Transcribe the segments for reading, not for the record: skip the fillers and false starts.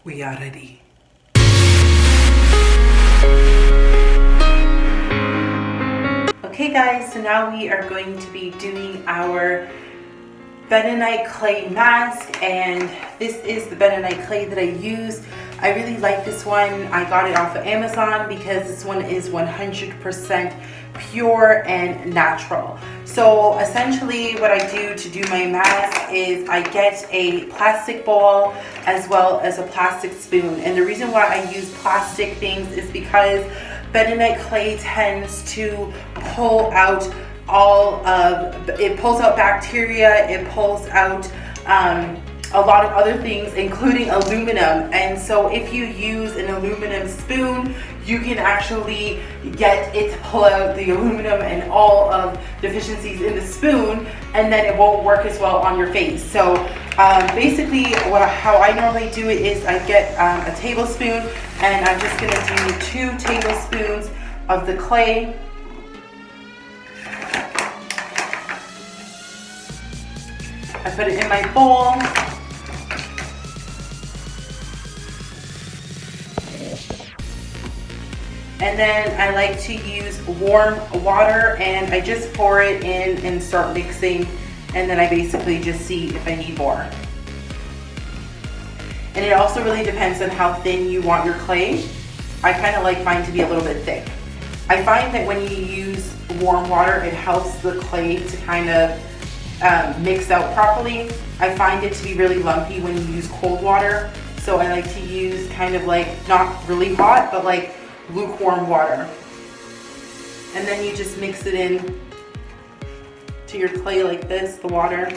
We are ready. Okay guys, so now we are going to be doing our Bentonite clay mask, and this is the Bentonite clay that I use. I really like this one. I got it off of Amazon because this one is 100% pure and natural. So essentially what I do to do my mask is I get a plastic bowl as well as a plastic spoon. And the reason why I use plastic things is because Bentonite clay tends to pull out it pulls out bacteria, it pulls out a lot of other things, including aluminum. And so if you use an aluminum spoon, you can actually get it to pull out the aluminum and all of deficiencies in the spoon, and then it won't work as well on your face. So basically how I normally do it is I get a tablespoon, and I'm just going to do 2 tablespoons of the clay. I put it in my bowl. And then I like to use warm water, and I just pour it in and start mixing, and then I basically just see if I need more. And it also really depends on how thin you want your clay. I kind of like mine to be a little bit thick. I find that when you use warm water, it helps the clay to kind of mix out properly. I find it to be really lumpy when you use cold water, so I like to use kind of like not really hot, but like lukewarm water. And then you just mix it in to your clay like this, the water.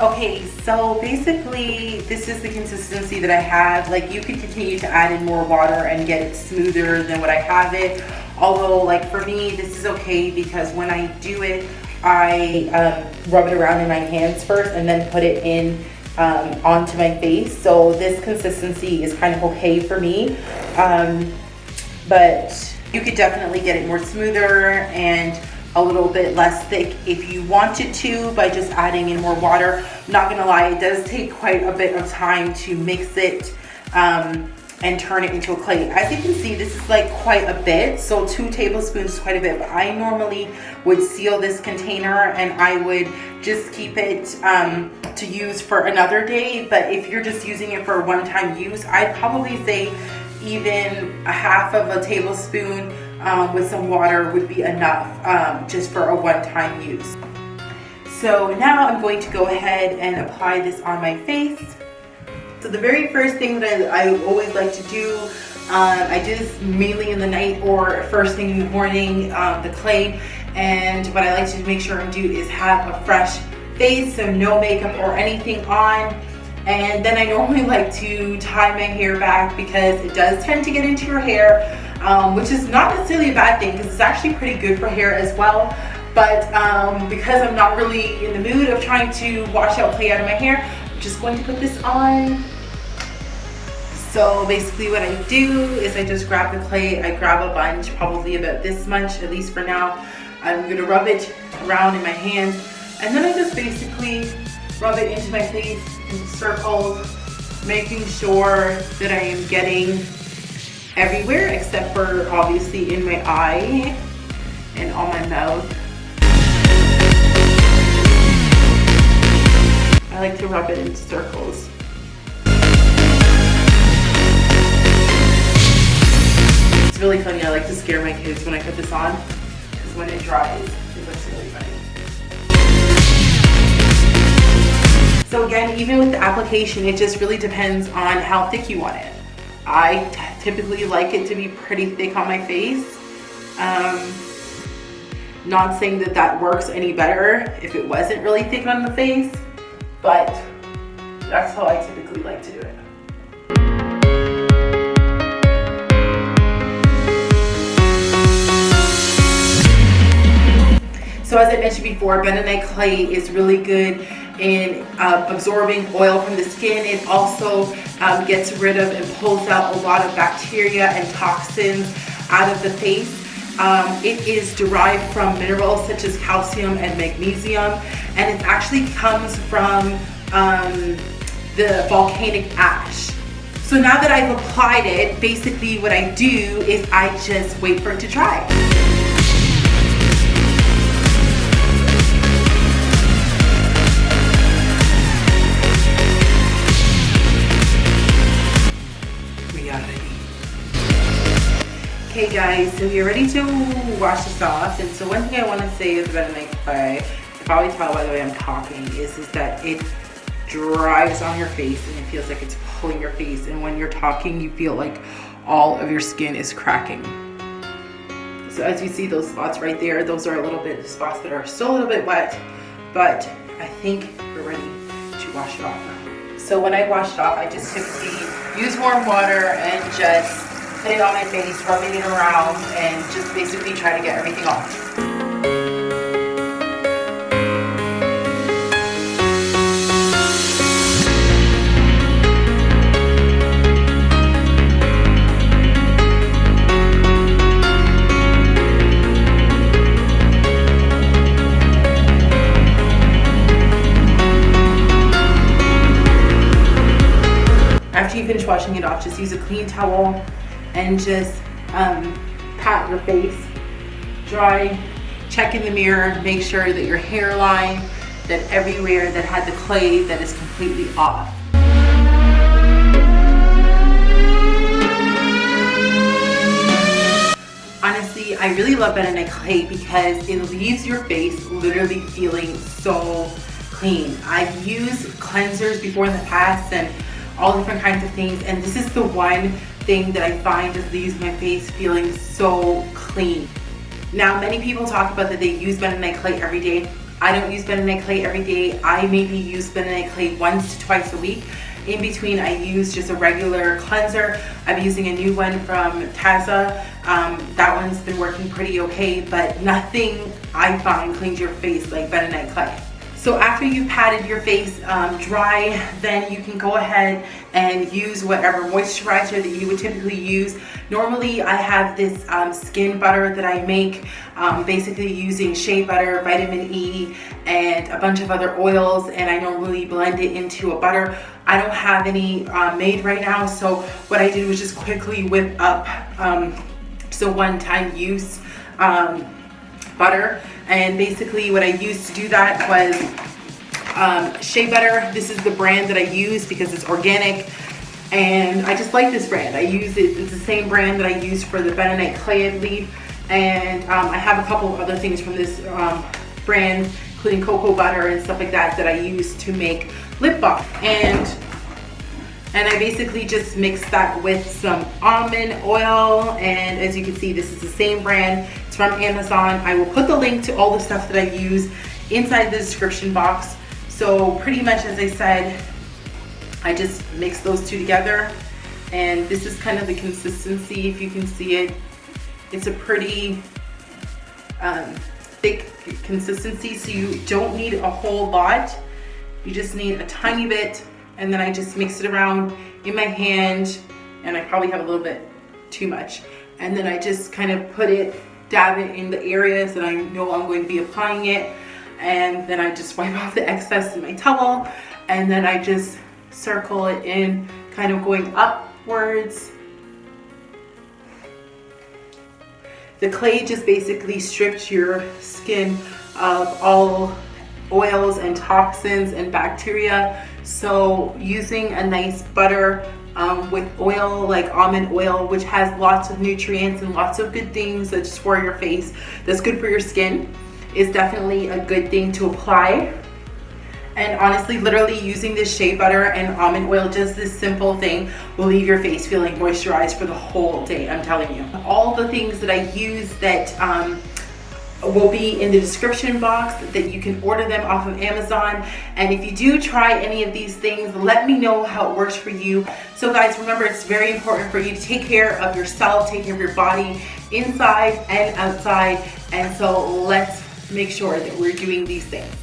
Okay, so basically this is the consistency that I have. Like, you could continue to add in more water and get it smoother than what I have it. Although, like, for me, this is okay because when I do it, I rub it around in my hands first and then put it in onto my face. So this consistency is kind of okay for me. But you could definitely get it more smoother and a little bit less thick if you wanted to by just adding in more water. Not gonna lie, it does take quite a bit of time to mix it and turn it into a clay. As you can see, this is like quite a bit, so 2 tablespoons is quite a bit, but I normally would seal this container and I would just keep it to use for another day. But if you're just using it for a one-time use, I'd probably say even a half of a tablespoon with some water would be enough just for a one-time use. So now I'm going to go ahead and apply this on my face. So the very first thing that I always like to do, I do this mainly in the night or first thing in the morning, the clay. And what I like to make sure I do is have a fresh face, so no makeup or anything on. And then I normally like to tie my hair back because it does tend to get into your hair, which is not necessarily a bad thing because it's actually pretty good for hair as well. But because I'm not really in the mood of trying to wash out clay out of my hair, I'm just going to put this on. So basically what I do is I just grab the clay, I grab a bunch, probably about this much, at least for now. I'm gonna rub it around in my hands, and then I just basically rub it into my face in circles, making sure that I am getting everywhere except for obviously in my eye and on my mouth. I like to rub it in circles. It's really funny, I like to scare my kids when I put this on, because when it dries, it looks really funny. So again, even with the application, it just really depends on how thick you want it. I typically like it to be pretty thick on my face. Not saying that that works any better if it wasn't really thick on the face, but that's how I typically like to do it. So as I mentioned before, bentonite clay is really good in absorbing oil from the skin. It also gets rid of and pulls out a lot of bacteria and toxins out of the face. It is derived from minerals such as calcium and magnesium, and it actually comes from the volcanic ash. So now that I've applied it, basically what I do is I just wait for it to dry. Okay guys, so you're ready to wash this off. And so one thing I want to say is about bentonite clay, you can probably tell by the way I'm talking, is that it dries on your face and it feels like it's pulling your face. And when you're talking, you feel like all of your skin is cracking. So as you see those spots right there, those are a little bit spots that are still a little bit wet, but I think we're ready to wash it off now. So when I washed off, I just typically use warm water and just put it on my face, rubbing it around, and just basically try to get everything off. After you finish washing it off, just use a clean towel and just pat your face, dry, check in the mirror, make sure that your hairline, that everywhere that had the clay, that is completely off. Honestly, I really love bentonite clay because it leaves your face literally feeling so clean. I've used cleansers before in the past and all different kinds of things, and this is the one thing that I find just leaves my face feeling so clean. Now, many people talk about that they use bentonite clay every day. I don't use bentonite clay every day. I maybe use bentonite clay once to twice a week. In between, I use just a regular cleanser. I'm using a new one from Taza. That one's been working pretty okay, but nothing I find cleans your face like bentonite clay. So after you've patted your face dry, then you can go ahead and use whatever moisturizer that you would typically use. Normally I have this skin butter that I make, basically using shea butter, vitamin E, and a bunch of other oils, and I normally blend it into a butter. I don't have any made right now, so what I did was just quickly whip up just a one-time use butter. And basically what I used to do that was shea butter. This is the brand that I use because it's organic, and I just like this brand. I use it, it's the same brand that I use for the bentonite clay, I believe. And I have a couple of other things from this brand, including cocoa butter and stuff like that, that I use to make lip balm. And I basically just mix that with some almond oil, and as you can see, this is the same brand. It's from Amazon. I will put the link to all the stuff that I use inside the description box. So pretty much, as I said, I just mix those two together, and this is kind of the consistency, if you can see it. It's a pretty thick consistency, so you don't need a whole lot. You just need a tiny bit. And then I just mix it around in my hand, and I probably have a little bit too much. And then I just kind of dab it in the areas that I know I'm going to be applying it. And then I just wipe off the excess in my towel, and then I just circle it in, kind of going upwards. The clay just basically strips your skin of all oils and toxins and bacteria. So using a nice butter with oil like almond oil, which has lots of nutrients and lots of good things that's for your face, that's good for your skin, is definitely a good thing to apply. And honestly, literally using this shea butter and almond oil, just this simple thing, will leave your face feeling moisturized for the whole day, I'm telling you. All the things that I use that will be in the description box, that you can order them off of Amazon. And if you do try any of these things, let me know how it works for you. So guys, remember, it's very important for you to take care of yourself, take care of your body inside and outside. And so let's make sure that we're doing these things.